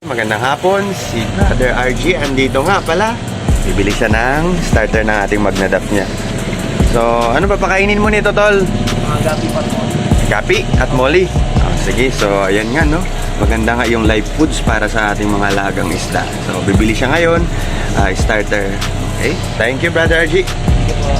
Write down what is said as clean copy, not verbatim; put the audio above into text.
Magandang hapon, si Brother RG andito nga pala. Bibili siya ng starter ng ating magnadap niya. So, ano ba pakainin mo nito, tol? Mga gabi pa po. Gapi at molly. Sige, so ayan nga, no? Maganda nga yung live foods para sa ating mga lagang isda. So, bibili siya ngayon, starter. Okay, thank you, Brother RG. Sige po.